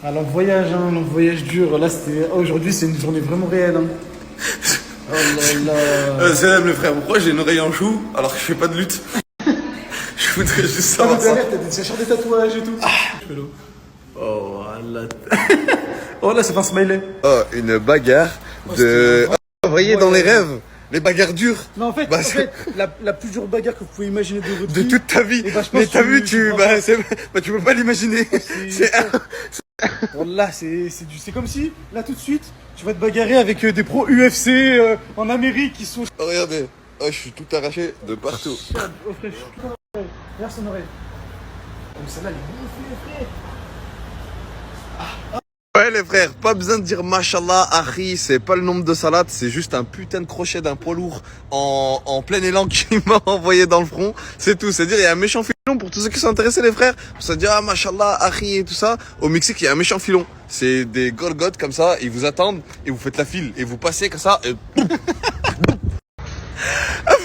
Ah, long voyage dur. Là, aujourd'hui, c'est une journée vraiment réelle. Hein. Oh là là. Salam le frère, pourquoi j'ai une oreille en chou alors que je fais pas de lutte? Je voudrais juste savoir ça. T'as des tatouages et tout. Oh, là. Oh là, c'est un smiley. Oh, une bagarre de... Oh, vous voyez dans les rêves, les bagarres dures. Non, en fait, la plus dure bagarre que vous pouvez imaginer de votre De vie. toute ta vie. Bah, Mais t'as vu, tu peux pas l'imaginer. Là, c'est comme si, là, tout de suite, tu vas te bagarrer avec des pros UFC en Amérique qui sont... Oh, regardez, oh, je suis tout arraché de partout. Oh, frère, je suis tout en oreille. Regarde son oreille. Comme celle-là, elle est gonflée, frère. Ouais les frères, pas besoin de dire Mashallah, Harry, c'est pas le nombre de salades, c'est juste un putain de crochet d'un poids lourd en plein élan qui m'a envoyé dans le front. C'est tout, c'est-à-dire il y a un méchant filon pour tous ceux qui sont intéressés les frères. Pour se dire ah Mashallah, Harry et tout ça. Au Mexique il y a un méchant filon. C'est des Golgotes comme ça, ils vous attendent et vous faites la file et vous passez comme ça et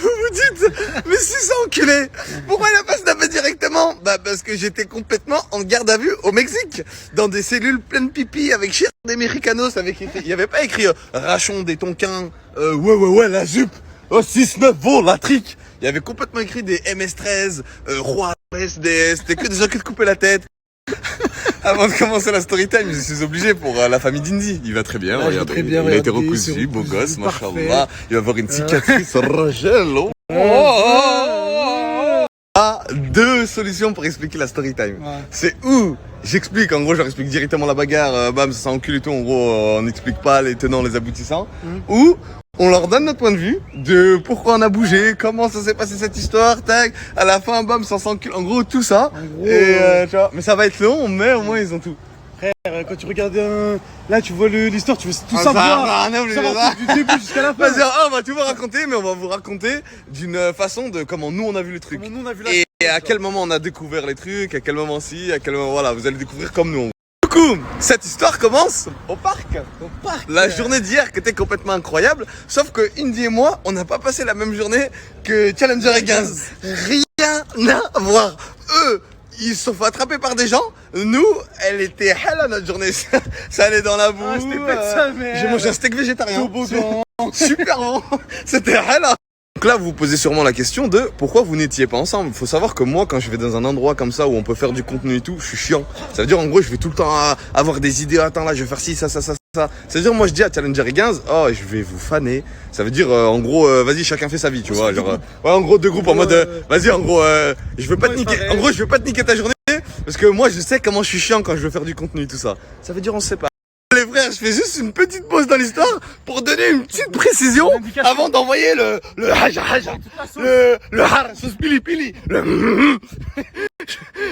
vous vous dites, mais si c'est enculé, pourquoi il a pas snappé directement? Bah parce que j'étais complètement en garde à vue au Mexique, dans des cellules pleines de pipi avec chien des Mexicanos, avec écrit, il y avait pas écrit rachon des tonquins, ouais la zup, 6-9 vaut la trique. Il y avait complètement écrit des MS-13, roi SDS, c'était que des gens qui te coupaient la tête. Avant de commencer la story time, je suis obligé pour la famille d'Indy. Il va très bien, regardez. Très bien, il a été regardez, recousu, beau gosse, parfait. machallah. Il va avoir une cicatrice Rogel. Deux solutions pour expliquer la story time. Ouais. C'est où j'explique, en gros, je leur explique directement la bagarre, bam, ça s'encule et tout. En gros, on n'explique pas les tenants, les aboutissants. Ou on leur donne notre point de vue de pourquoi on a bougé, comment ça s'est passé cette histoire, tac. À la fin, bam, ça s'encule. En gros, tout ça. En gros, Et tu vois, mais ça va être long, mais au moins ils ont tout. Frère, quand tu regardes là, tu vois l'histoire, tu veux tout Ah, savoir. ça, non, Savoir du début jusqu'à la fin. Vas-y, on va tout vous raconter, mais on va vous raconter d'une façon de comment nous on a vu le truc. Comment nous, on a vu la Et à quel moment on a découvert les trucs, à quel moment si, à quel moment, voilà, vous allez découvrir comme nous. Du coup, cette histoire commence au parc. Au parc. La journée d'hier qui était complètement incroyable, sauf que Indy et moi, on n'a pas passé la même journée que Challenger et 15. Rien à voir. Eux, ils se sont fait attraper par des gens. Nous, elle était hell à notre journée. Ça allait dans la boue. Ah, c'était pas de sa mère. J'ai mangé un steak végétarien. Toboggan. Super bon. C'était hell. Donc là, vous vous posez sûrement la question de pourquoi vous n'étiez pas ensemble. Faut savoir que moi, quand je vais dans un endroit comme ça où on peut faire du contenu et tout, je suis chiant. Ça veut dire, en gros, je vais tout le temps avoir des idées. Attends, là, je vais faire ci, ça. Ça veut dire, moi, je dis à Challenger et 15, oh, je vais vous faner. Ça veut dire, en gros, vas-y, chacun fait sa vie, tu vois. Genre, ouais, en gros, deux groupes en mode, vas-y, en gros, je veux pas te niquer. En gros, je veux pas te niquer ta journée parce que moi, je sais comment je suis chiant quand je veux faire du contenu et tout ça. Ça veut dire, on se sépare. Les frères, je fais juste une petite pause dans l'histoire pour donner une petite précision avant d'envoyer le har, sauce pili pili,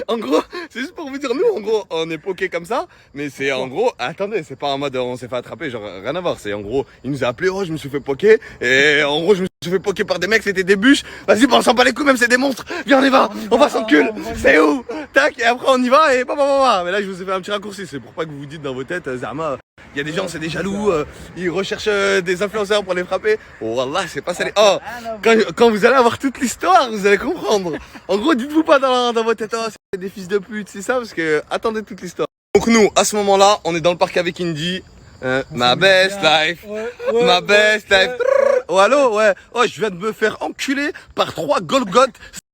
En gros, c'est juste pour vous dire, nous, en gros, on est poké comme ça, mais c'est en gros, attendez, c'est pas en mode on s'est fait attraper, genre rien à voir, c'est en gros, il nous a appelé, oh, je me suis fait poker, et en gros, je me suis fait poker par des mecs, c'était des bûches, vas-y, bon, on s'en bat les couilles, même c'est des monstres, viens, on y va, on va s'enculer, c'est où, tac, et après on y va, et bah, mais là, je vous ai fait un petit raccourci, c'est pour pas que vous vous dites dans vos têtes, Zama, il y a des gens, c'est des jaloux, ils recherchent des influenceurs pour les frapper. Oh wallah, c'est pas ça. Oh, quand vous allez avoir toute l'histoire, vous allez comprendre. En gros, dites-vous pas dans votre tête, oh, c'est des fils de pute, c'est ça, parce que attendez toute l'histoire. Donc nous, à ce moment-là, on est dans le parc avec Indy. Ma best life, ma best life. Oh allô, ouais. Oh, je viens de me faire enculer par 3 Golgotes,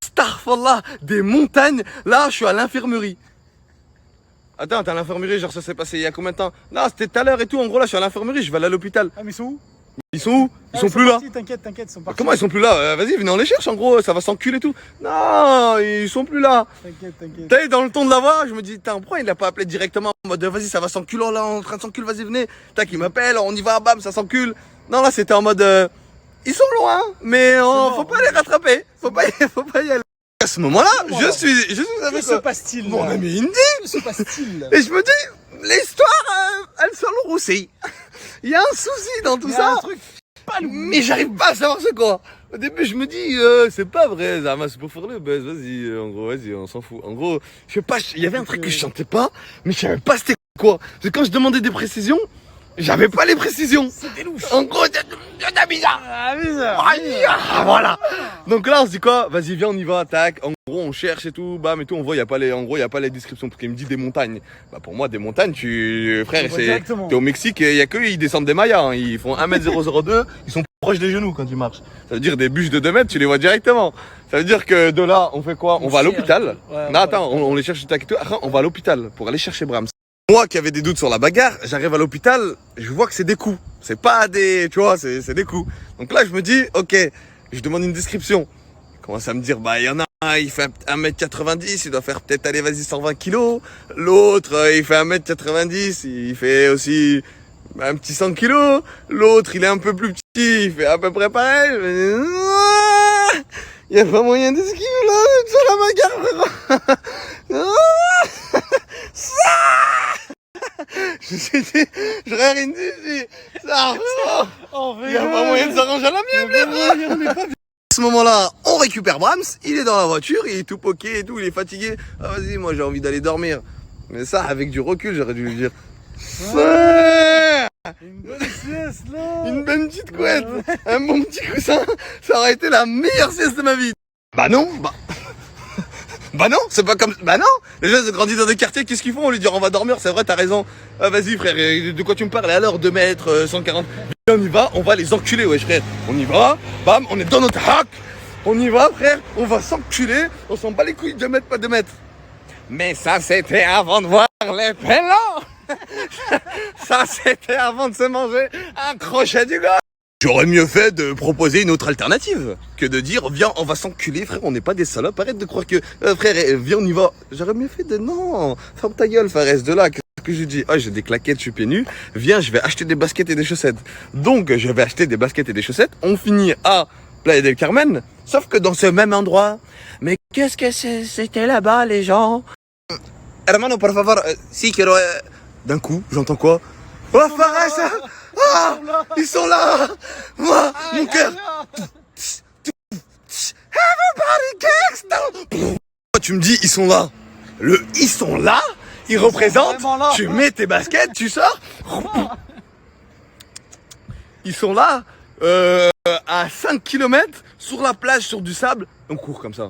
starfallah, des montagnes. Là, je suis à l'infirmerie. Attends, t'es à l'infirmerie, genre ça s'est passé il y a combien de temps? Non, c'était tout à l'heure et tout, en gros là je suis à l'infirmerie, je vais aller à l'hôpital. Ah, mais ils sont où? Ils sont où? Ils sont plus là. T'inquiète, ils sont partis. Comment ils sont plus là? Vas-y, venez on les cherche en gros, ça va s'enculer et tout. Non, ils sont plus là. T'inquiète. T'as dans le ton de la voix, je me dis, pourquoi il a pas appelé directement en mode vas-y ça va s'enculer, là on est en train de s'enculer, vas-y venez. Tac, il m'appelle, on y va, bam, ça s'encule. Non là c'était en mode ils sont loin, mais faut pas les rattraper, faut pas y aller. À ce moment-là, je suis avec Que se passe-t-il? mon ami Indy. Que se passe-t-il? Et je me dis, l'histoire, elle sent le roussi. Il y a un souci dans tout Il y a ça. un truc pas le Mais j'arrive pas à savoir c'est quoi. Au début, je me dis, c'est pas vrai, Zama, c'est pour faire le buzz. Vas-y, en gros, vas-y, on s'en fout. En gros, je sais pas, il y avait un truc que je chantais pas, mais je savais pas c'était quoi. Parce que quand je demandais des précisions, j'avais pas les précisions. C'était louche. En gros, c'est bizarre. Ah, bizarre. Ah, voilà. Donc là, on se dit quoi? Vas-y, viens, on y va, tac. En gros, on cherche et tout, bam et tout. On voit, en gros, il y a pas les descriptions. Parce qu'il me dit des montagnes. Bah, pour moi, des montagnes, frère, vois c'est, directement. t'es au Mexique et il y a que, ils descendent des Mayas. Hein. Ils font 1m002. Ils sont proches des genoux quand ils marchent. Ça veut dire des bûches de 2 mètres, tu les vois directement. Ça veut dire que de là, on fait quoi? On va à l'hôpital. Ouais, Non, attends, on les cherche tac et tout. Après, on va à l'hôpital pour aller chercher Brahms. Moi qui avais des doutes sur la bagarre, j'arrive à l'hôpital, je vois que c'est des coups. C'est pas des, tu vois, c'est des coups. Donc là, je me dis, ok, je demande une description. Je commence à me dire, bah, il y en a un, il fait 1m90, il doit faire peut-être, allez, vas-y, 120 kilos. L'autre, il fait 1m90, il fait aussi un petit 100 kilos. L'autre, il est un peu plus petit, il fait à peu près pareil. Je me dis, ah, il y a pas moyen d'esquiver là, sur la bagarre, frérot. Je me suis dit, je rien dit, je dis, ça, il n'y a pas moyen de s'arranger à la mienne, À ce moment-là, on récupère Brahms, il est dans la voiture, il est tout poqué et tout, il est fatigué. Ah, vas-y, moi j'ai envie d'aller dormir. Mais ça, avec du recul, j'aurais dû lui dire, frère, Une bonne sieste là. une bonne petite couette, un bon petit coussin, ça aurait été la meilleure sieste de ma vie. Bah non, bah non, c'est pas comme... Bah non, les gens ils ont grandi dans des quartiers, qu'est-ce qu'ils font? On lui dit on va dormir, c'est vrai, t'as raison. Ah, vas-y frère, de quoi tu me parles? Et alors 2 mètres, 140. Viens, on y va, on va les enculer, wesh frère. On y va, bam, on est dans notre hack. On y va frère, on va s'enculer, on s'en bat les couilles, 2 mètres, pas 2 mètres. Mais ça c'était avant de voir les pélons. Ça c'était avant de se manger un crochet du gars. J'aurais mieux fait de proposer une autre alternative que de dire viens on va s'enculer frère, on n'est pas des salopes, arrête de croire que frère viens on y va. J'aurais mieux fait de non, ferme ta gueule frère, reste de là. Qu'est-ce que je dis? Ah j'ai des claquettes, je suis pieds nus, viens je vais acheter des baskets et des chaussettes. Donc je vais acheter des baskets et des chaussettes, on finit à Playa del Carmen, sauf que dans ce même endroit. Mais qu'est-ce que c'était là-bas les gens? Hermano por favor, si quiero... D'un coup j'entends quoi? Oh Fares! Ah, ils sont là! Moi, mon cœur! Tu me dis, ils sont là. Ils sont là? Ils représentent? Là. Tu mets tes baskets, tu sors? Ils sont là, à 5 km, sur la plage, sur du sable. On court comme ça.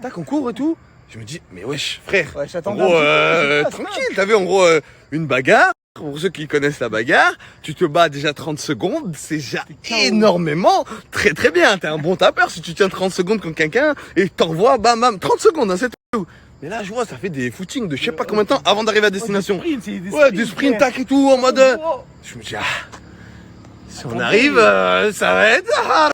Tac, on court et tout. Je me dis, mais wesh, frère. Ouais, En j'attendais gros, un petit peu. tranquille. T'as vu, en gros, une bagarre. Pour ceux qui connaissent la bagarre, tu te bats déjà 30 secondes, c'est déjà énormément, très très bien. T'es un bon tapeur si tu tiens 30 secondes contre quelqu'un et t'envoies, bam bam, 30 secondes, hein, c'est tout. Mais là, je vois, ça fait des footings de je sais pas combien de temps avant d'arriver à destination. Ouais, des sprints, tac et tout, en mode... Je me dis, si on arrive, ça va être hard.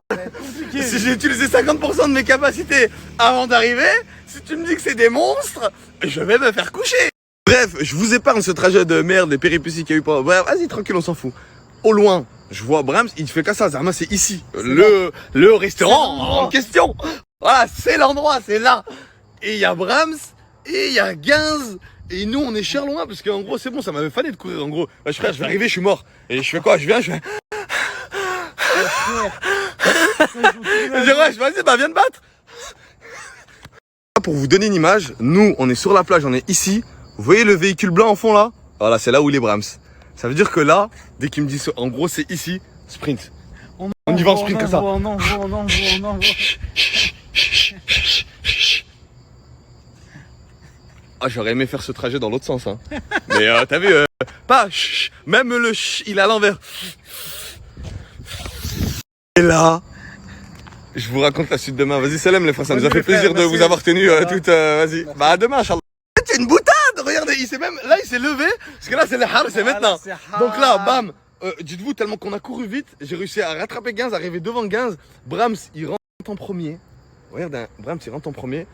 Si j'ai utilisé 50% de mes capacités avant d'arriver, si tu me dis que c'est des monstres, je vais me faire coucher. Bref, je vous épargne ce trajet de merde, les péripéties qu'il y a eu pendant... Bref, vas-y, tranquille, on s'en fout. Au loin, je vois Brahms, il fait qu'à ça, Zarma, c'est ici. Le restaurant en question. Voilà, c'est l'endroit, c'est là. Et il y a Brahms, et il y a Ginz, et nous, on est cher loin, parce qu'en gros, c'est bon, ça m'avait fallu de courir, en gros. Bah, frère, je vais arriver, je suis mort. Et je fais quoi? Je viens, je fais... Je dis, ouais, vas-y, bah, viens te battre. Pour vous donner une image, nous, on est sur la plage, on est ici. Vous voyez le véhicule blanc en fond là? Voilà, c'est là où il est Brahms. Ça veut dire que là, dès qu'il me dit, en gros, c'est ici, sprint. On y va en sprint comme ça. Ah, j'aurais aimé faire ce trajet dans l'autre sens, hein. Mais t'as vu, pas même le il est à l'envers. Et là, je vous raconte la suite demain. Vas-y, Salem, les frères, ça nous a fait plaisir de vous avoir tenu toute. Vas-y, bah à demain, Inch'Allah. C'est une boutade, regardez, il s'est levé, parce que là c'est le har, c'est maintenant. Donc là, bam, dites-vous, tellement qu'on a couru vite, j'ai réussi à rattraper Ginz, arriver devant Ginz. Brahms, il rentre en premier. Regarde, Brahms, il rentre en premier.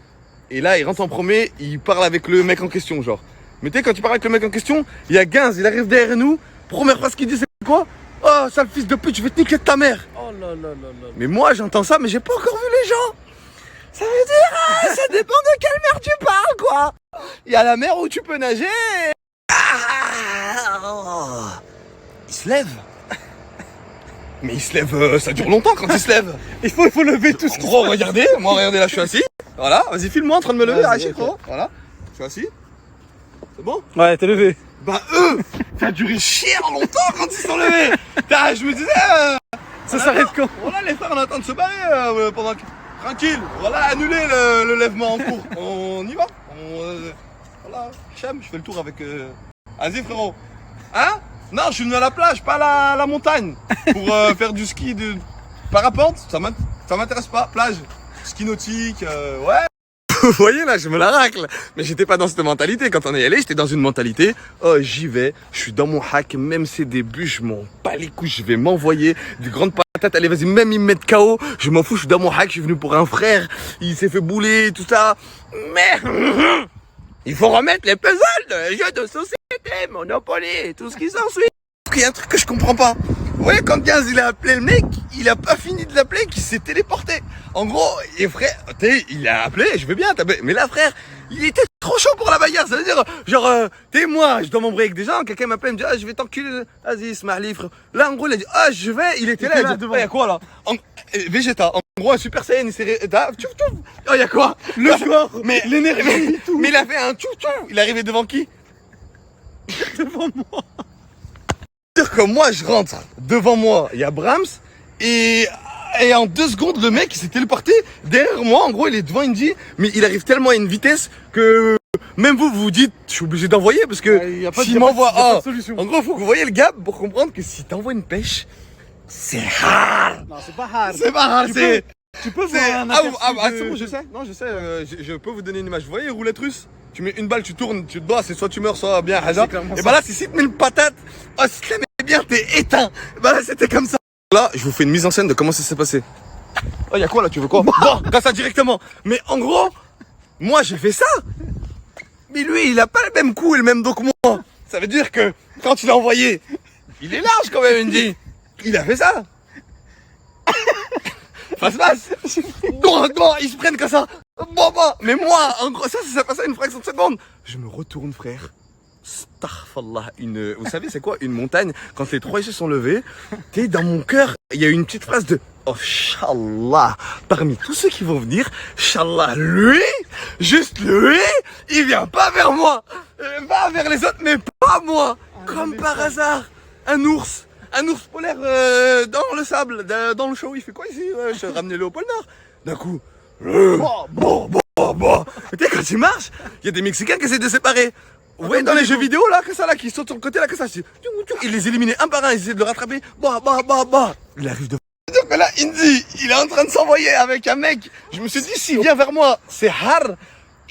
Et là, il rentre en premier, il parle avec le mec en question, genre. Mais tu sais, quand tu parles avec le mec en question, il y a Ginz, il arrive derrière nous. Première phrase qu'il dit, c'est quoi? Oh, sale fils de pute, je vais te niquer de ta mère. Oh là là là là. Mais moi, j'entends ça, mais j'ai pas encore vu les gens. Ça veut dire, ça dépend de quelle mer tu parles, quoi. Il y a la mer où tu peux nager. Il se lève. Mais il se lève, ça dure longtemps quand il se lève. Il faut lever tout ce qu'il Gros, regardez, regardez, là, je suis assis. Voilà, vas-y, filme-moi en train de me lever, Rachid, gros. Voilà, je suis assis. C'est bon? Ouais, t'es levé. Bah eux, ça a duré chier longtemps quand ils sont levés. Putain, je me disais, Ça s'arrête quand? voilà les frères, on attend de se barrer pendant que... Tranquille, voilà, annuler le lèvement en cours. On y va. Voilà, Hichem, je fais le tour avec... Vas-y frérot. Hein? Non, je suis venu à la plage, pas à la montagne. Pour faire du ski de parapente, ça m'intéresse pas. Plage, ski nautique, ouais. Vous voyez là, je me la racle. Mais j'étais pas dans cette mentalité. Quand on est allé, j'étais dans une mentalité. Oh, j'y vais. Je suis dans mon hack. Même ses débuts, je m'en bats les couilles. Je vais m'envoyer des grandes patates. Allez, vas-y, même ils me mettent KO. Je m'en fous. Je suis dans mon hack. Je suis venu pour un frère. Il s'est fait bouler, tout ça. Mais il faut remettre les puzzles de jeux de société, Monopoly, tout ce qui s'ensuit. Il y a un truc que je comprends pas. Vous voyez, quand Gaz il a appelé le mec, il a pas fini de l'appeler, qu'il s'est téléporté. En gros, et frère, il a appelé, je veux bien taper. Mais là, frère, il était trop chaud pour la bagarre. Ça veut dire, genre, moi, je dois m'embrouiller avec des gens, quelqu'un m'appelle, il me dit, ah, je vais t'enculer. Vas-y, Smiley, frère. Là, en gros, il a dit, ah, je vais, il était là, il dit, devant. il y a quoi là? Vegeta, en gros, un Super Saiyan, il s'est oh, il y a quoi? Le joueur, mais l'énergie, tout. Mais il a fait un tchou-tchou. Il est arrivé devant qui? Devant moi. Dire que moi je rentre devant moi, il y a Brahms et en 2 secondes le mec il s'est téléporté derrière moi. En gros il est devant Indy, mais il arrive tellement à une vitesse que même vous vous dites je suis obligé d'envoyer parce que s'il m'envoie en gros faut que vous voyez le gap pour comprendre que si t'envoies une pêche c'est hard. Non, c'est pas hard. C'est pas hard, c'est... Tu peux c'est... voir un c'est bon, je sais. Non, je sais. Je peux vous donner une image. Vous voyez, roulette russe? Tu mets une balle, tu tournes, tu te dois, c'est soit tu meurs, soit bien Haja. Et bah là, si tu mets une patate, oh, si tu la mets bien, t'es éteint. Bah là, c'était comme ça. Là, je vous fais une mise en scène de comment ça s'est passé. Oh, y'a quoi là? Tu veux quoi? Bon, comme ça directement. Mais en gros, moi, j'ai fait ça. Mais lui, il a pas le même coup et le même dos que moi. Ça veut dire que quand il a envoyé, il est large quand même, Indy. Il a fait ça. Face. Ils se prennent comme ça. Mais moi, en gros, ça s'est passé à une fraction de seconde. Je me retourne, frère. Astaghfirullah. Vous savez, c'est quoi une montagne? Quand les 3 yeux sont levés, t'es dans mon cœur. Il y a une petite phrase de oh, Inch'Allah. Parmi tous ceux qui vont venir, Inch'Allah, lui, juste lui, il vient pas vers moi. Va vers les autres, mais pas moi. Comme par hasard, un ours polaire dans le sable, dans le show. Il fait quoi ici? Je ramenais-le au pôle Nord. D'un coup, tu sais, quand il marche, il y a des Mexicains qui essaient de séparer. Vous voyez dans les jeux vidéo là, que ça là, qui sautent sur le côté là, que ça, il les éliminait un par un, ils essaient de le rattraper. Il arrive de. Donc là, Indy, il est en train de s'envoyer avec un mec. Je me suis dit, s'il vient vers moi, c'est hard.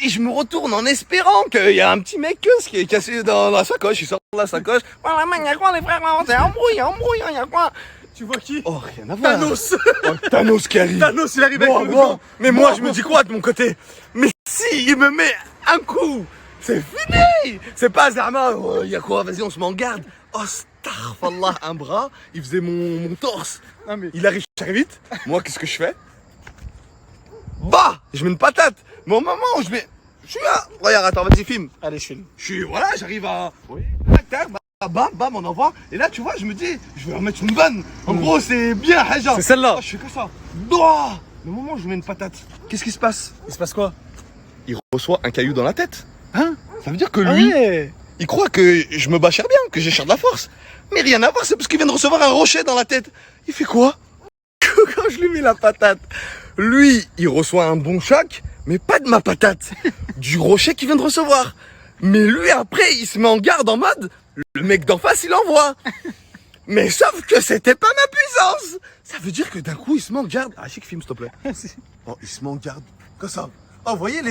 Et je me retourne en espérant qu'il y a un petit mec qui est cassé dans la sacoche. Il sort de la sacoche. Voilà, man, y'a quoi les frères là? C'est embrouille, y'a quoi? Tu vois qui? Oh, rien à voir. Thanos. Oh, Thanos qui arrive. Thanos, il arrive avec le vent. Mais moi, je me dis quoi de mon côté? Mais si il me met un coup, c'est fini. C'est pas Zama. Oh, y'a quoi? Vas-y, on se met en garde. Oh, astaghfirullah, un bras, il faisait mon torse. Non, mais... Il arrive très vite. Moi, qu'est-ce que je fais? Bah, je mets une patate. Mais au moment où je mets... Je suis là. Regarde, attends, vas-y, filme. Allez, je filme. Voilà, j'arrive à... Oui. Tac, bam, on envoie. Et là, tu vois, je me dis, je vais remettre une vanne. En gros, c'est bien, Haja. C'est celle-là. Oh, je fais que ça. Doah. Le moment où je mets une patate, qu'est-ce qui se passe? Il se passe quoi? Il reçoit un caillou dans la tête. Hein? Ça veut dire que lui, ouais. il croit que je me bats cher bien, que j'ai cher de la force. Mais rien à voir, c'est parce qu'il vient de recevoir un rocher dans la tête. Il fait quoi? Quand je lui mets la patate, lui, il reçoit un bon choc, mais pas de ma patate, du rocher qu'il vient de recevoir. Mais lui, après, il se met en garde en mode, le mec d'en face, il envoie. Mais sauf que c'était pas ma puissance. Ça veut dire que d'un coup, il se met en garde. Ah, chic, filme, s'il te plaît. Oh, il se met en garde, comme ça. Oh, vous voyez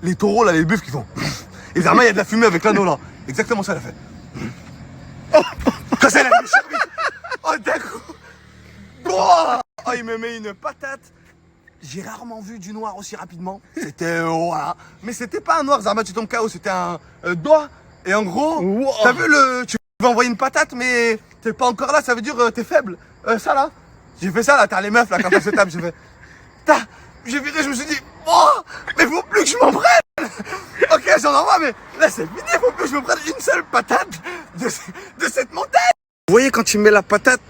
les taureaux, là, les buffles qui font. Et vraiment, il y a de la fumée avec l'anneau, là. Exactement ça, elle a fait. Oh, quand ça, elle a fait. Oh, d'un coup. Oh, il me met une patate. J'ai rarement vu du noir aussi rapidement. C'était voilà. Mais c'était pas un noir, Zarma, tu tombes KO, c'était un doigt. Et en gros, t'as vu tu vas envoyer une patate, mais t'es pas encore là, ça veut dire t'es faible. Ça là, j'ai fait ça là, t'as les meufs là quand elles se tapent, j'ai fait. J'ai viré, je me suis dit, oh, mais faut plus que je m'en prenne. Ok, j'en envoie, mais là c'est fini, faut plus que je me prenne une seule patate de cette montagne. Vous voyez quand il met la patate.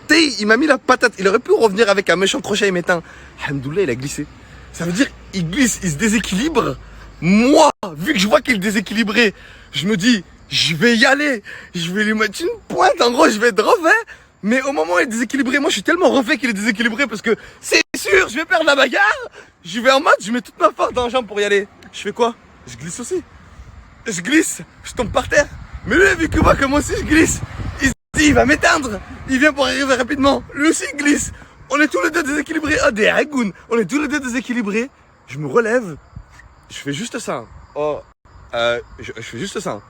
Il m'a mis la patate. Il aurait pu revenir avec un méchant crochet et m'éteint. Alhamdoulilah, il a glissé. Ça veut dire, il glisse, il se déséquilibre. Moi, vu que je vois qu'il est déséquilibré, je me dis, je vais y aller. Je vais lui mettre une pointe. En gros, je vais être refait. Mais au moment où il est déséquilibré, moi je suis tellement refait qu'il est déséquilibré parce que c'est sûr, je vais perdre la bagarre. Je vais en mode, je mets toute ma force dans la jambe pour y aller. Je fais quoi? Je glisse aussi. Je glisse, je tombe par terre. Mais lui, vu que moi, comme aussi je glisse, il se dit, il va m'éteindre. Il vient pour arriver rapidement. Lui aussi, il glisse. On est tous les deux déséquilibrés. Oh, des ragoons. On est tous les deux déséquilibrés. Je me relève. Je fais juste ça. Oh, je fais juste ça.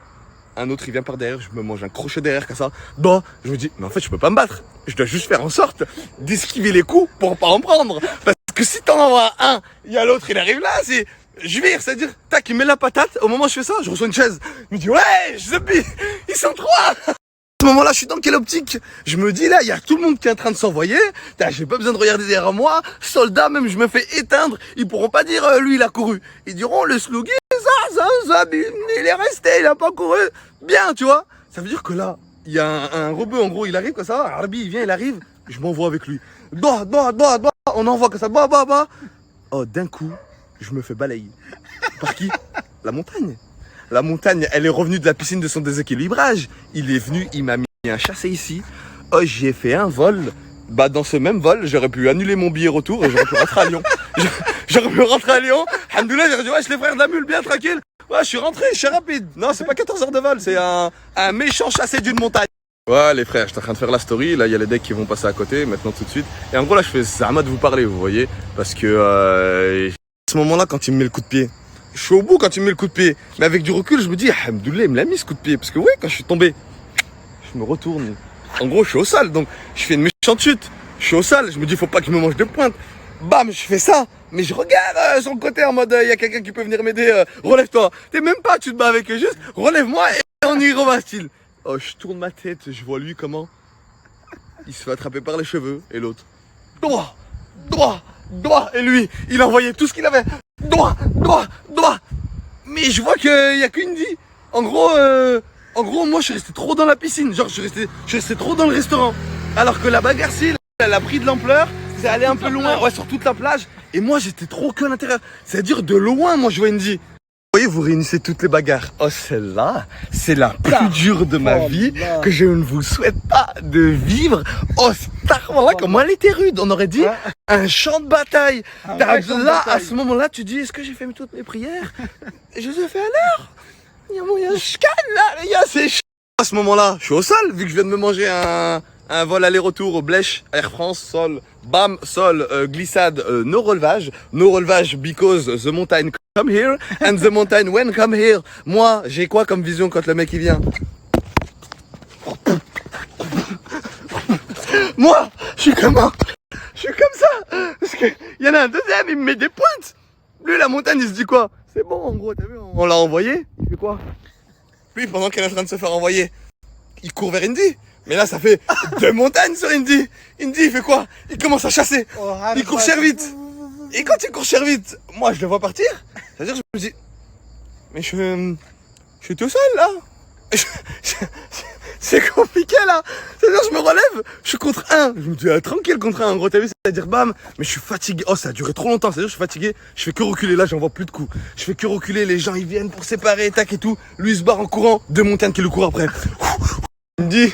Un autre, il vient par derrière, je me mange un crochet derrière comme ça. Bon, je me dis, mais en fait, je peux pas me battre. Je dois juste faire en sorte d'esquiver les coups pour pas en prendre. Parce que si t'en envoies un, il y a l'autre, il arrive là, c'est... Je vire, c'est-à-dire, tac, il met la patate. Au moment où je fais ça, je reçois une chaise. Il me dit, ouais, Zebbi, ils sont trois. À ce moment-là, je suis dans quelle optique? Je me dis, là, il y a tout le monde qui est en train de s'envoyer. J'ai pas besoin de regarder derrière moi. Soldat, même, je me fais éteindre. Ils pourront pas dire, lui, il a couru. Ils diront, le Sluggy, il est resté, il a pas couru. Bien, tu vois. Ça veut dire que là, il y a un rebeu, en gros, il arrive comme ça. Arbi, il vient, il arrive. Je m'envoie avec lui. On envoie comme ça. Oh, d'un coup, je me fais balayer. Par qui? La montagne. La montagne, elle est revenue de la piscine de son déséquilibrage. Il est venu, il m'a mis un chassé ici. Oh, j'y ai fait un vol. Bah, dans ce même vol, j'aurais pu annuler mon billet retour et j'aurais pu rentrer à Lyon. J'aurais pu rentrer à Lyon. Alhamdoulilah, j'aurais dit, wesh, les frères de la mule, bien tranquille. Ouais, je suis rentré, je suis rapide. Non, c'est pas 14 heures de vol, c'est un méchant chassé d'une montagne. Ouais, les frères, j'étais en train de faire la story. Là, il y a les decks qui vont passer à côté, maintenant tout de suite. Et en gros, là, je fais Zama de vous parler, vous voyez. Parce que, à ce moment-là, quand il me met le coup de pied, je suis au bout quand il me met le coup de pied. Mais avec du recul, je me dis, alhamdoulilah, il me l'a mis ce coup de pied. Parce que, ouais, quand je suis tombé, je me retourne. En gros, je suis au sol, donc je fais une méchante chute. Je suis au sol, je me dis, faut pas qu'il me mange de pointe. Bam, je fais ça. Mais je regarde sur le côté en mode, il y a quelqu'un qui peut venir m'aider. Relève-toi. T'es même pas, tu te bats avec eux, juste relève-moi et on y reva-t-il. Oh, je tourne ma tête, je vois lui comment. Il se fait attraper par les cheveux et l'autre. Droit. Et lui, il envoyait tout ce qu'il avait. Droit. Mais je vois qu'il y a qu'une vie. En gros, moi, je suis resté trop dans la piscine. Genre, je suis resté trop dans le restaurant. Alors que la bagarre, elle a pris de l'ampleur. C'est allé un peu loin, ouais, sur toute la plage. Et moi, j'étais trop que à l'intérieur. C'est-à-dire, de loin, moi, je vois Indy. Vous voyez, vous réunissez toutes les bagarres. Oh, celle-là, c'est la plus dure de ma vie que je ne vous souhaite pas de vivre. Oh, là, comment elle était rude. On aurait dit un champ de bataille. Là, à ce moment-là, tu dis, est-ce que j'ai fait toutes mes prières? Et je les ai fait à l'heure. Il y a moyen de chicane, là, les gars, c'est chaud. À ce moment-là, je suis au sol, vu que je viens de me manger un vol aller-retour au Blech, Air France, sol, bam, sol, glissade, no relevage because the mountain come here and the mountain when come here. Moi, j'ai quoi comme vision quand le mec il vient? Moi, je suis comme ça, parce que il y en a un deuxième, il me met des pointes. Lui, la montagne, il se dit quoi? C'est bon, en gros, t'as vu, on l'a envoyé. Il fait quoi? Lui, pendant qu'il est en train de se faire envoyer, il court vers Indy. Mais là, ça fait 2 montagnes sur Indy. Indy, il fait quoi? Il commence à chasser. Il court cher vite. Et quand il court cher vite, moi, je le vois partir. C'est-à-dire, je me dis, mais je suis tout seul, là. C'est compliqué, là. C'est-à-dire, je me relève, je suis contre un. Je me dis, tranquille contre un. En gros, t'as vu, c'est-à-dire, bam. Mais je suis fatigué. Oh, ça a duré trop longtemps. C'est-à-dire, je suis fatigué. Je fais que reculer. Là, j'en vois plus de coups. Je fais que reculer. Les gens, ils viennent pour séparer, tac et tout. Lui, il se barre en courant. 2 montagnes qui le courent après. Il me dit,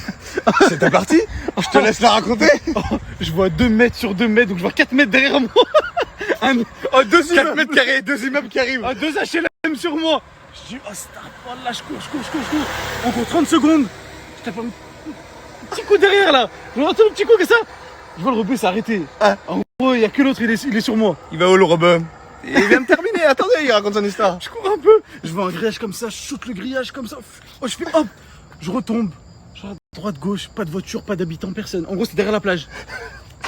c'est ta partie? Je te laisse la raconter. Je vois 2 mètres sur 2 mètres, donc je vois 4 mètres derrière moi. 4 mètres carrés, 2 immeubles qui arrivent. 2 HLM sur moi. Je dis, oh, là, je cours. Encore 30 secondes. Je tape un petit coup derrière là. Je vois un petit coup comme ça. Je vois le rebeu s'est arrêté. En gros, il n'y a que l'autre, il est sur moi. Il va où le rebeu? Il vient de terminer, attendez, il raconte son histoire. Je cours un peu. Je vois un grillage comme ça, je saute le grillage comme ça. Oh, je fais hop. Je retombe. Je regarde droite, gauche, pas de voiture, pas d'habitants, personne. En gros, c'est derrière la plage.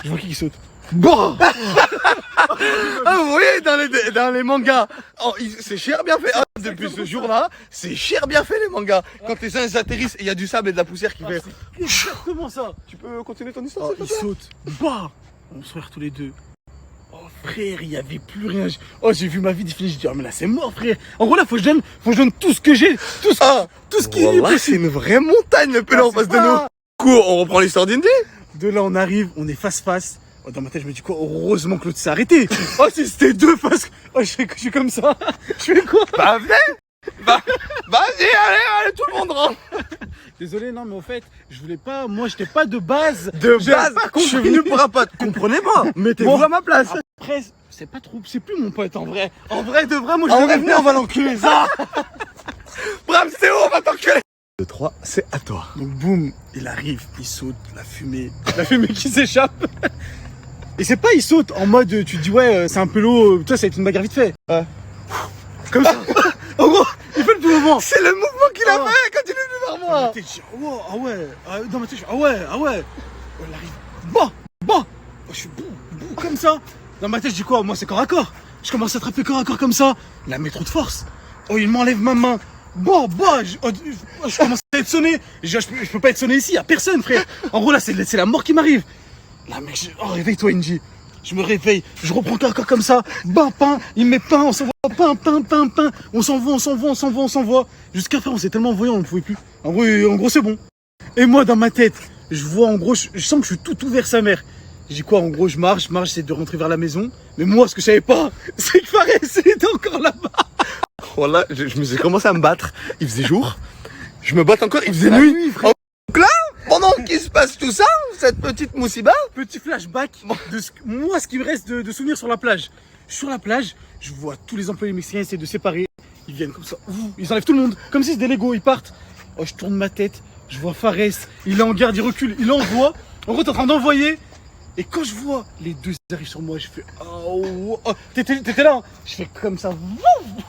Je vois qui saute. Bon. Vous voyez, dans les mangas, c'est cher bien fait. Depuis ce jour-là, c'est cher bien fait les mangas. Quand les uns ils atterrissent et il y a du sable et de la poussière qui fait. C'est exactement ça. Tu peux continuer ton histoire? Il saute. Bah. On se regarde tous les deux. Oh frère, il n'y avait plus rien. Oh, j'ai vu ma vie défiler. Je dis, oh mais là c'est mort frère. En gros là, faut que je donne tout ce que j'ai. Tout ce qui est. Là, c'est une vraie montagne le peu là en face de nous. Du coup, on reprend l'histoire d'Indy. De là, on arrive, on est face. Oh, dans ma tête, je me dis quoi? Heureusement que l'autre s'est arrêté. Oh, si c'était 2 face. Oh, je suis comme ça. Je fais quoi? Bah, venez. Vas-y, allez, tout le monde rentre. non. Désolé, non, mais au fait, je voulais pas. Moi, j'étais pas de base. De J'avais base, pas je suis compris. venu pour un pote. Comprenez-moi. Mettez-vous Bon. à ma place. Après, c'est pas trop. C'est plus mon pote en vrai. En vrai, de vrai, moi, je En devais vrai, venir, on va l'enculer, ça. Bram, c'est où? On va t'enculer. 2, 3, c'est à toi. Donc, boum, il arrive, il saute, la fumée qui s'échappe. Et c'est pas, il saute en mode, tu te dis, ouais, c'est un peu l'eau, toi, ça va être une bagarre vite fait. Ouais. Comme ça. En gros, il fait le tout moment. C'est le mouvement qu'il a Oh. fait quand il est venu vers Dans moi. ma tête, je dis, oh, ah ouais. Dans ma tête, je dis, ah ouais. Oh, il arrive. Bah. Oh, je suis bouh, comme ça. Dans ma tête, je dis quoi? Moi, c'est corps à corps. Je commence à attraper corps à corps comme ça. Il a mis trop de force. Oh, il m'enlève ma main. Je commence à être sonné. Je peux pas être sonné ici, y a personne, frère. En gros, là, c'est la mort qui m'arrive. Là, mec, oh, réveille-toi, Inji. Je me réveille, je reprends corps à corps comme ça. Pain, il me met pain, on s'envoie, pain. On s'envoie. Jusqu'à faire, on s'est tellement envoyé, on ne pouvait plus. En gros, c'est bon. Et moi, dans ma tête, je vois, en gros, je sens que je suis tout ouvert sa mère. Je dis quoi, en gros, je marche, j'essaie de rentrer vers la maison. Mais moi, ce que je savais pas, c'est que Fares, il était encore là-bas. Voilà, je me suis commencé à me battre. Il faisait jour. Je me batte encore, il faisait nuit. frère. Donc là, pendant qu'il se passe tout ça, cette petite moussiba, Petit flashback de ce qui me reste de souvenirs sur la plage. Sur la plage, je vois tous les employés mexicains essayer de séparer. Ils viennent comme ça, ils enlèvent tout le monde, comme si c'était des Legos, ils partent. Oh, je tourne ma tête, je vois Fares, il est en garde, il recule, il envoie. En gros, t'es en train d'envoyer. Et quand je vois les deux arrivent sur moi, je fais oh, t'étais là, hein. Je fais comme ça.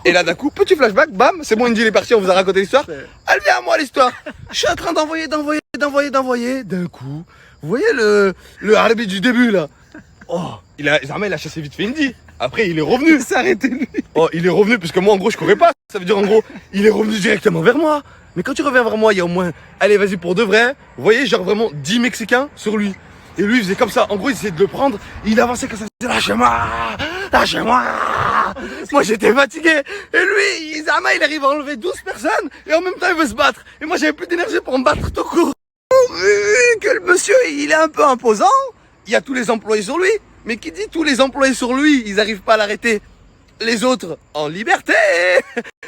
et là d'un coup, petit flashback, bam, c'est bon, Indy il est parti, on vous a raconté l'histoire. Elle vient à moi l'histoire. Je suis en train d'envoyer. D'un coup, vous voyez le arbitre du début là. Oh, Zarma il a chassé vite fait Indy. Après il est revenu. C'est arrêté lui. Oh, il est revenu parce que moi en gros je courais pas. Ça veut dire en gros, il est revenu directement vers moi. Mais quand tu reviens vers moi, il y a au moins, allez vas-y pour de vrai. Vous voyez genre vraiment 10 Mexicains sur lui. Et lui il faisait comme ça. En gros il essayait de le prendre. Il avançait comme ça. Il disait lâchez-moi. Moi j'étais fatigué. Et lui, Zarma il arrive à enlever 12 personnes. Et en même temps il veut se battre. Et moi j'avais plus d'énergie pour me battre tout court. Vu que le monsieur il est un peu imposant, il y a tous les employés sur lui. Mais qui dit tous les employés sur lui, ils arrivent pas à l'arrêter. Les autres en liberté.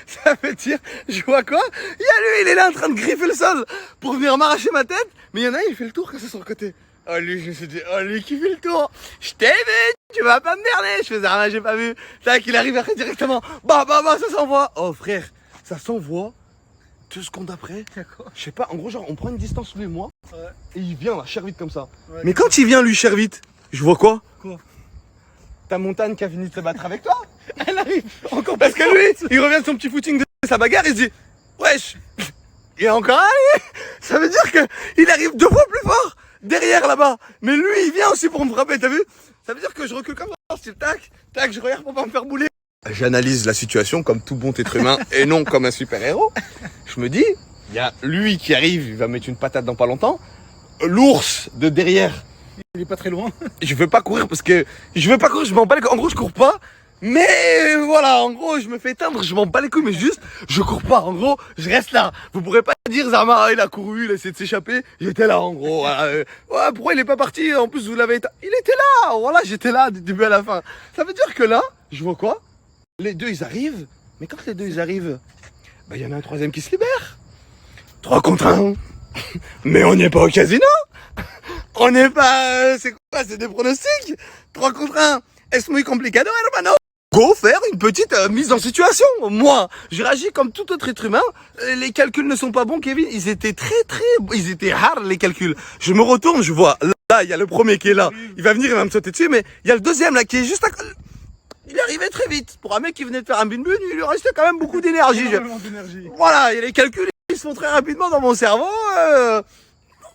Ça veut dire, je vois quoi? Il y a lui, il est là en train de griffer le sol pour venir m'arracher ma tête. Mais il y en a un, il fait le tour quand c'est sur le côté. Oh lui, je me suis dit, oh lui qui fait le tour. Je t'ai vu, tu vas pas me berner. Je faisais rien, j'ai pas vu. Tac, il arrive après directement. Bah, ça s'envoie. Oh frère, ça s'envoie. 2 secondes après, je sais pas, en gros genre on prend une distance lui et moi, et il vient là, cher vite comme ça. Ouais. Mais quand il vient lui cher vite, je vois quoi? Quoi? Ta montagne qui a fini de se battre avec toi. Elle arrive encore Parce que lui, il revient de son petit footing de sa bagarre, il se dit, wesh, il est encore allé. Ça veut dire que il arrive 2 fois plus fort derrière là-bas. Mais lui, il vient aussi pour me frapper, t'as vu? Ça veut dire que je recule comme ça, style tac, tac, je regarde pour pas me faire bouler. J'analyse la situation comme tout bon être humain et non comme un super-héros. Je me dis, il y a lui qui arrive, il va mettre une patate dans pas longtemps. L'ours de derrière, il est pas très loin. je veux pas courir parce que je veux pas courir, je m'en bats les couilles. En gros, je cours pas. Mais voilà, en gros, je me fais éteindre, je m'en bats les couilles, mais juste, je cours pas. En gros, je reste là. Vous pourrez pas dire Zarma, il a couru, il a essayé de s'échapper. J'étais là, en gros. Voilà. Ouais, pourquoi il est pas parti? En plus, vous l'avez éteint. Il était là. Voilà, j'étais là du début à la fin. Ça veut dire que là, je vois quoi? Les deux, ils arrivent. Mais quand les deux, ils arrivent, bah, il y en a un troisième qui se libère. 3 contre 1. Mais on n'est pas au casino. On n'est pas... c'est quoi? C'est des pronostics. 3 contre 1. Es muy complicado, hermano. Go faire une petite mise en situation. Moi, je réagis comme tout autre être humain. Les calculs ne sont pas bons, Kevin. Ils étaient ils étaient hard, les calculs. Je me retourne, je vois. Là, il y a le premier qui est là. Il va venir, il va me sauter dessus. Mais il y a le deuxième là qui est juste à... Il arrivait très vite. Pour un mec qui venait de faire un bin-bin, il lui restait quand même beaucoup d'énergie. Voilà, et les calculs, ils se font très rapidement dans mon cerveau.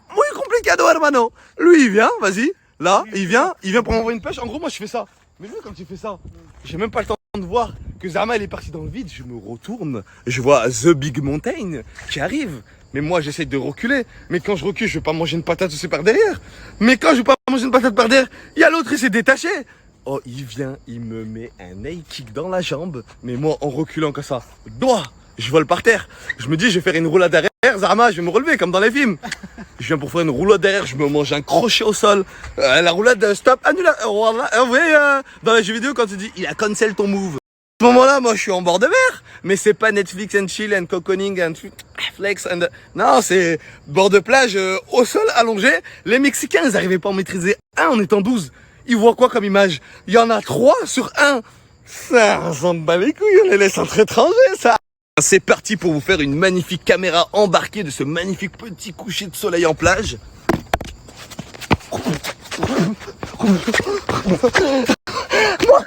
Muy complicado, hermano. Lui, il vient, vas-y. Là, il vient pour m'envoyer une pêche. En gros, moi, je fais ça. Mais lui, quand il fait ça, j'ai même pas le temps de voir que Zarma, il est parti dans le vide. Je me retourne, je vois The Big Mountain qui arrive. Mais moi, j'essaie de reculer. Mais quand je recule, je vais pas manger une patate aussi par derrière. Mais quand je vais pas manger une patate par derrière, il y a l'autre, il s'est détaché. Oh, il vient, il me met un high kick dans la jambe. Mais moi, en reculant comme ça, doigt, je vole par terre. Je me dis, je vais faire une roulade derrière, Zarma, je vais me relever comme dans les films. Je viens pour faire une roulade derrière, je me mange un crochet au sol. La roulade, stop, annule. Voilà, vous voyez, dans les jeux vidéo, quand tu dis, il a cancel ton move. ce moment-là, moi, je suis en bord de mer. Mais c'est pas Netflix and chill and cocooning and flex and... Non, c'est bord de plage, au sol, allongé. Les Mexicains, ils arrivaient pas à en maîtriser un en étant 12. Ils voient quoi comme image? Il y en a 3 sur 1. Ça, on s'en bat les couilles, on les laisse entre étrangers, ça. C'est parti pour vous faire une magnifique caméra embarquée de ce magnifique petit coucher de soleil en plage. Moi,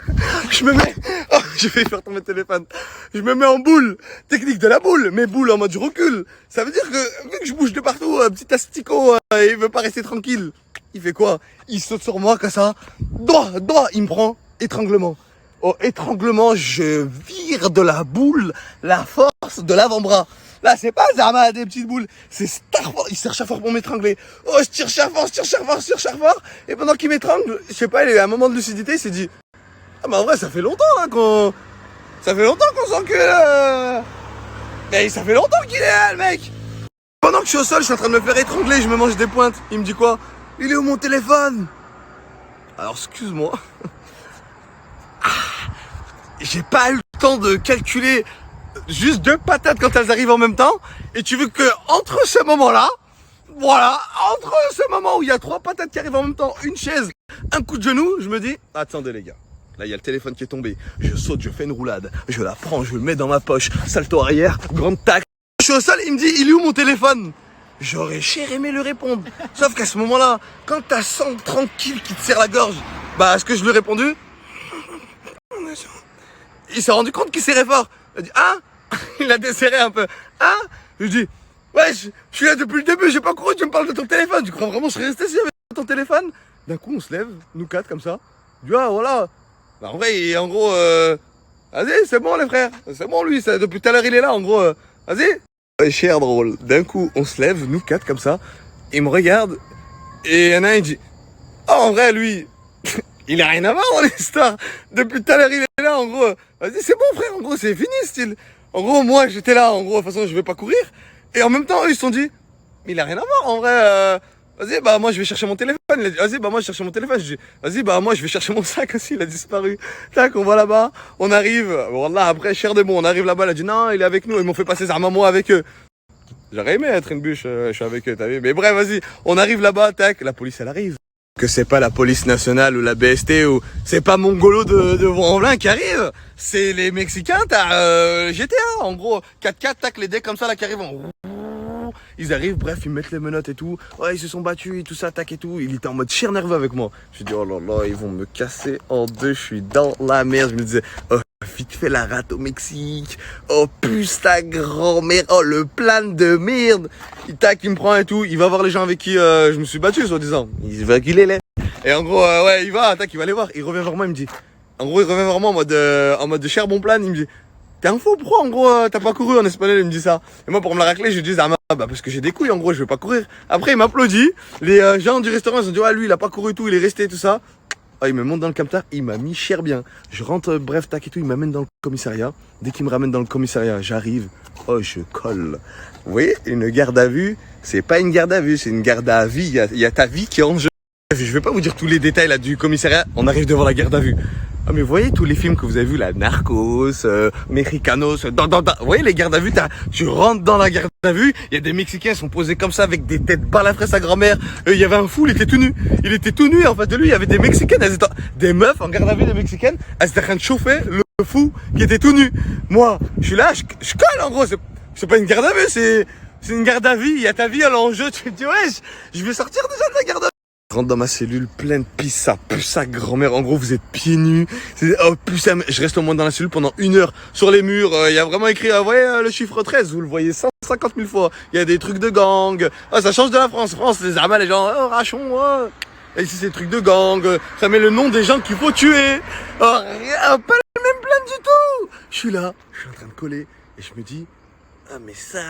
je me mets... Oh, j'ai failli faire tomber le téléphone. Je me mets en boule. Technique de la boule, mais boule en mode je recule. Ça veut dire que, vu que je bouge de partout, petit asticot, il veut pas rester tranquille. Il fait quoi? Il saute sur moi comme ça. Droit, il me prend. Étranglement. Au étranglement, je vire de la boule la force de l'avant-bras. Là, c'est pas Zama des petites boules, c'est Star Wars. Il cherche à fort pour m'étrangler. Oh, je tire fort. Et pendant qu'il m'étrangle, je sais pas, il a eu un moment de lucidité, il s'est dit, ah, mais en vrai, ça fait longtemps hein, qu'on s'encule. Mais ça fait longtemps qu'il est là, le mec. Pendant que je suis au sol, je suis en train de me faire étrangler, je me mange des pointes. Il me dit quoi? Il est où mon téléphone? Alors, excuse-moi. J'ai pas eu le temps de calculer juste 2 patates quand elles arrivent en même temps. Et tu veux que entre ce moment-là, voilà, entre ce moment où il y a 3 patates qui arrivent en même temps, une chaise, un coup de genou, je me dis, attendez les gars, là il y a le téléphone qui est tombé, je saute, je fais une roulade, je la prends, je le mets dans ma poche, salto arrière, grande tac. Je suis au sol, il me dit, il est où mon téléphone? J'aurais cher aimé lui répondre. Sauf qu'à ce moment-là, quand t'as 130 kills qui te serrent la gorge, bah est-ce que je lui ai répondu? Il s'est rendu compte qu'il serrait fort. Il a dit, ah, il a desserré un peu. Ah, je lui dis, ouais, je suis là depuis le début, j'ai pas couru, tu me parles de ton téléphone. Tu crois vraiment que je serais resté ici avec ton téléphone? D'un coup, on se lève, nous 4 comme ça. Je dis, ah, voilà. Bah, en vrai, en gros, vas-y, c'est bon les frères. C'est bon lui, depuis tout à l'heure il est là, en gros, vas-y. Ouais, cher drôle. D'un coup, on se lève, nous 4 comme ça. Il me regarde. Et il y en a un, il dit, oh, en vrai, lui... Il a rien à voir dans l'histoire. Depuis tout à l'heure, il est là, en gros. Vas-y, c'est bon, frère, en gros, c'est fini, style. En gros, moi, j'étais là, en gros, de toute façon, je vais pas courir. Et en même temps, eux, ils se sont dit, mais il a rien à voir, en vrai. Vas-y, bah, moi, je vais chercher mon téléphone. Il a dit, vas-y, bah, moi, je cherche mon téléphone. Je dis, vas-y, bah, moi, je vais chercher mon sac aussi. Il a disparu. Tac, on va là-bas. On arrive. Bon, là, après, cher de bon, on arrive là-bas. Il a dit, non, il est avec nous. Ils m'ont fait passer armes à moi avec eux. J'aurais aimé être une bûche. Je suis avec eux, t'as vu. Mais bref, vas-y. On arrive là-bas, tac. La police, elle arrive. Que c'est pas la police nationale ou la BST ou c'est pas Mongolo de Vaux-en-Velin qui arrive, c'est les Mexicains, t'as GTA en gros, 4x4, tac les decks comme ça là qui arrivent ils arrivent, bref ils mettent les menottes et tout, ouais ils se sont battus et tout ça, tac et tout, il était en mode chien nerveux avec moi, je dis oh là là ils vont me casser en deux, je suis dans la merde, je me disais oh vite fait la rate au Mexique, oh puce ta grand-mère, oh le plan de merde, tac il me prend et tout, il va voir les gens avec qui je me suis battu soi-disant, il va qu'il est laid. Et en gros ouais il va, tac il va les voir, il revient vers moi, il me dit, en gros il revient vers moi en mode de cher bon plan, il me dit t'es un fou, pourquoi en gros t'as pas couru en espagnol, il me dit ça. Et moi pour me la racler je lui dis ah bah parce que j'ai des couilles en gros je vais pas courir. Après il m'applaudit, les gens du restaurant ils ont dit ah lui il a pas couru et tout, il est resté tout ça. Ah, il me monte dans le camtar, il m'a mis cher bien. Je rentre, bref, tac et tout, il m'amène dans le commissariat. Dès qu'il me ramène dans le commissariat, j'arrive. Oh, je colle. Vous voyez, une garde à vue, c'est pas une garde à vue, c'est une garde à vie. Il y a ta vie qui est en jeu. Je vais pas vous dire tous les détails là du commissariat. On arrive devant la garde à vue. Ah mais vous voyez tous les films que vous avez vus, la Narcos, Mexicanos, vous voyez les gardes à vue, tu rentres dans la garde à vue, il y a des Mexicains qui sont posés comme ça avec des têtes balafrées sa grand-mère, il y avait un fou, il était tout nu et en face de lui il y avait des Mexicaines, des meufs en garde à vue, des Mexicaines, elles étaient en train de chauffer le fou qui était tout nu. Moi, je suis là, je colle en gros, c'est pas une garde à vue, c'est une garde à vie, il y a ta vie à l'enjeu, tu te dis ouais, je vais sortir déjà de la garde à vue. Je rentre dans ma cellule pleine de pisse, ça pue sa grand-mère. En gros, vous êtes pieds nus. Oh, je reste au moins dans la cellule pendant 1 heure. Sur les murs, il y a vraiment écrit, vous voyez, le chiffre 13, vous le voyez 150 000 fois. Il y a des trucs de gang. Ah, ça change de la France. France, les armes, les gens, oh, rachon, oh. Et ici, c'est des trucs de gang. Ça met le nom des gens qu'il faut tuer. Oh, rien, pas les mêmes plaintes du tout. Je suis là, je suis en train de coller. Et je me dis, ah, mais ça,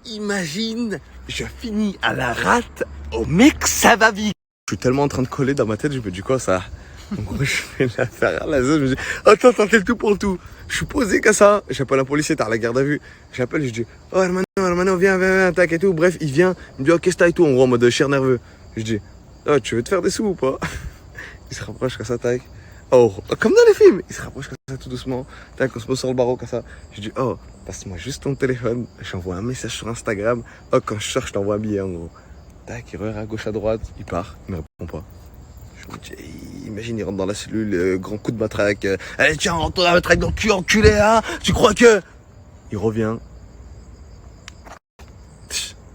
imagine, je finis à la rate. Oh mec, ça va vite. Je suis tellement en train de coller dans ma tête, je me dis quoi ça? En gros, je fais l'affaire à la zone, je me dis, attends, t'es le tout pour le tout. Je suis posé comme ça, j'appelle un policier, t'as la garde à vue. J'appelle, je dis, oh hermano, viens, tac et tout. Bref, il vient, il me dit, oh qu'est-ce que t'as et tout, en gros, en mode cher nerveux. Je dis, oh tu veux te faire des sous ou pas? Il se rapproche comme ça, tac. Oh, comme dans les films. Il se rapproche comme ça tout doucement. Tac, on se pose sur le barreau comme ça. Je dis, oh, passe-moi juste ton téléphone. J'envoie un message sur Instagram. Oh, quand je sors, je t'envoie un billet en gros. Tac, il regarde à gauche, à droite. Il part, il me répond pas. Je me dis, imagine, il rentre dans la cellule, grand coup de matraque. Allez, tiens, rentre la matraque dans le cul, enculé, hein. Tu crois que. Il revient.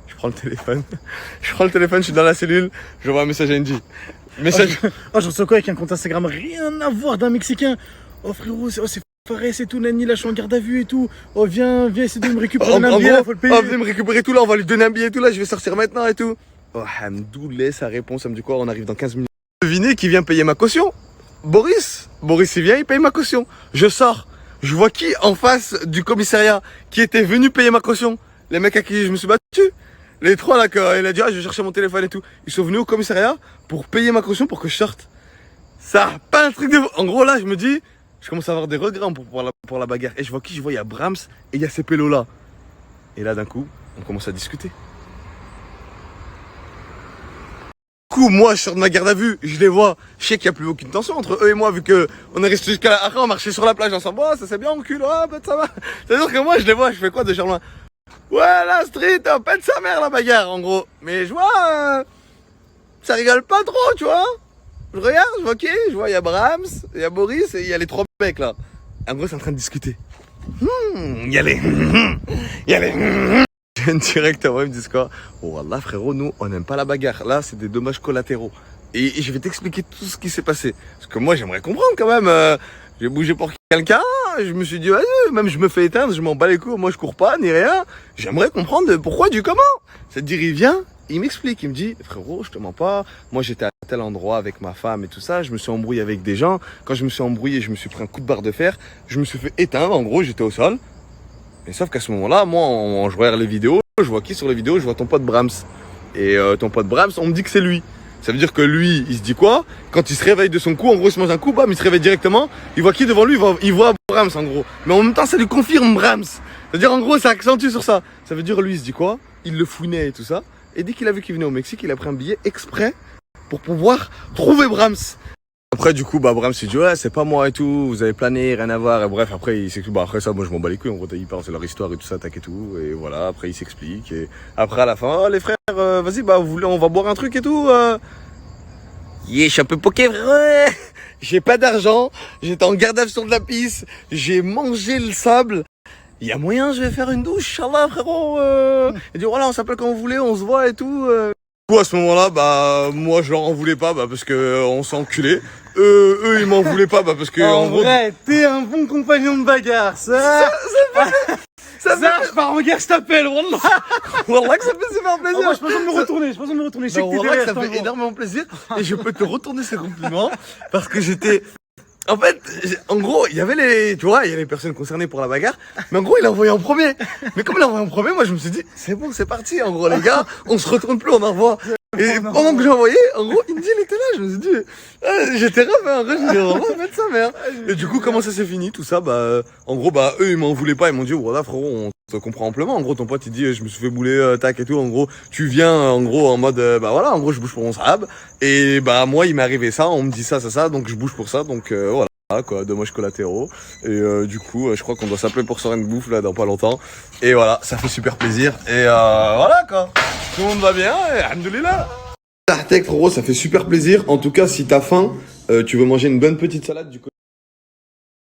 Je prends le téléphone. Je suis dans la cellule. Je vois un message à Angie. Message. Oh, j'en sais quoi avec un compte Instagram, rien à voir d'un Mexicain. Oh frérot, c'est Fares et tout, Nani, là je suis en garde à vue et tout. Oh viens essayer de me récupérer un billet, faut le payer. Oh, venez me récupérer tout là, on va lui donner un billet et tout là, je vais sortir maintenant et tout. Oh, Hamdoullah, sa réponse, ça me dit quoi, on arrive dans 15 minutes. Devinez qui vient payer ma caution? Boris, il vient, il paye ma caution. Je sors, je vois qui en face du commissariat qui était venu payer ma caution? Les mecs à qui je me suis battu. Les trois là, il a dit, ah, je vais chercher mon téléphone et tout. Ils sont venus au commissariat pour payer ma caution pour que je sorte. Ça, pas un truc de... En gros là, je me dis, je commence à avoir des regrets pour la bagarre. Et je vois qui? Je vois, il y a Brahms et il y a ces pélos là. Et là, d'un coup, on commence à discuter. Du coup, moi, je sors de ma garde à vue, je les vois. Je sais qu'il n'y a plus aucune tension entre eux et moi, vu que on est resté jusqu'à la... Après, on marchait sur la plage ensemble. Oh, ça c'est bien, on cul, oh, pète ça va. C'est-à-dire que moi, je les vois, je fais quoi de Charloin? Ouais, la street, oh, pète sa mère, la bagarre, en gros. Mais je vois, ça rigole pas trop, tu vois. Je regarde, je vois qui? Je vois, il y a Brahms, il y a Boris et il y a les trois mecs là. En gros, c'est en train de discuter. Il y a les. Je viens directement, ils me disent quoi? Oh, Wallah, frérot, nous, on n'aime pas la bagarre. Là, c'est des dommages collatéraux. Et je vais t'expliquer tout ce qui s'est passé. Parce que moi, j'aimerais comprendre quand même. J'ai bougé pour quelqu'un, je me suis dit, vas-y, même je me fais éteindre, je m'en bats les couilles, moi je cours pas, ni rien. J'aimerais comprendre pourquoi, du comment. C'est-à-dire, il vient, il m'explique, il me dit, frérot, je te mens pas, moi j'étais à tel endroit avec ma femme et tout ça, je me suis embrouillé avec des gens. Quand je me suis embrouillé, je me suis pris un coup de barre de fer, je me suis fait éteindre, en gros, j'étais au sol. Mais sauf qu'à ce moment-là, moi, je regarde les vidéos, je vois qui sur les vidéos? Je vois ton pote Brahms. Et ton pote Brahms, on me dit que c'est lui. Ça veut dire que lui, il se dit quoi? Quand il se réveille de son coup, en gros, il se mange un coup, bam, il se réveille directement. Il voit qui devant lui? Il voit Brahms, en gros. Mais en même temps, ça lui confirme Brahms. C'est-à-dire, en gros, ça accentue sur ça. Ça veut dire, lui, il se dit quoi? Il le fouinait et tout ça. Et dès qu'il a vu qu'il venait au Mexique, il a pris un billet exprès pour pouvoir trouver Brahms. Après, du coup, Brahms s'est dit, ouais, c'est pas moi et tout, vous avez plané, rien à voir. Et bref, après, il s'explique, après ça, moi, je m'en bats les couilles. En gros, il parle, c'est leur histoire et tout ça, tac et tout. Et voilà, après, il s'explique. Et après, à la fin, oh, les frères, vas-y, vous voulez, on va boire un truc et tout. Yeah, je suis un peu poké, frère. J'ai pas d'argent, j'étais en garde à vue sur de la piste, j'ai mangé le sable. Il y a moyen, je vais faire une douche, Inch'Allah, frérot. Il dit, voilà, on s'appelle quand vous voulez, on se voit et tout. Du coup, à ce moment-là, moi, je leur en voulais pas, parce que on s'est enculés. Eux, ils m'en voulaient pas, parce que, en gros. Ouais, t'es un bon compagnon de bagarre, ça. Je pars en guerre, je t'appelle, Wallah. Wallah que ça fait super plaisir. Moi, je pense de me retourner, je sais que t'es derrière. Ça fait énormément plaisir. Et je peux te retourner ces compliments, parce que j'étais... En fait, en gros, il y avait tu vois, il y a les personnes concernées pour la bagarre, mais en gros, il a envoyé en premier. Mais comme il a envoyé en premier, moi, je me suis dit, c'est bon, c'est parti, en gros, les gars, on se retourne plus, on envoie. Et pendant que j'ai envoyé, en gros, Indy, il était là, je me suis dit, j'étais rêve, hein, en vrai, je me dit, on va mettre sa mère. Et du coup, comment ça s'est fini, tout ça, en gros, eux, ils m'en voulaient pas, ils m'ont dit, voilà, frérot, on te comprend amplement. En gros, ton pote, il dit, je me suis fait bouler, tac et tout, en gros, tu viens, en gros, en mode, voilà, en gros, je bouge pour mon sahab. Et moi, il m'est arrivé ça, on me dit ça, donc je bouge pour ça, donc voilà. Quoi, dommages collatéraux. Et du coup, je crois qu'on doit s'appeler pour Soren Bouffe là dans pas longtemps. Et voilà, ça fait super plaisir. Et voilà quoi. Tout le monde va bien et alhamdoulilah. Tartek frérot, ça fait super plaisir. En tout cas, si t'as faim, tu veux manger une bonne petite salade du coup.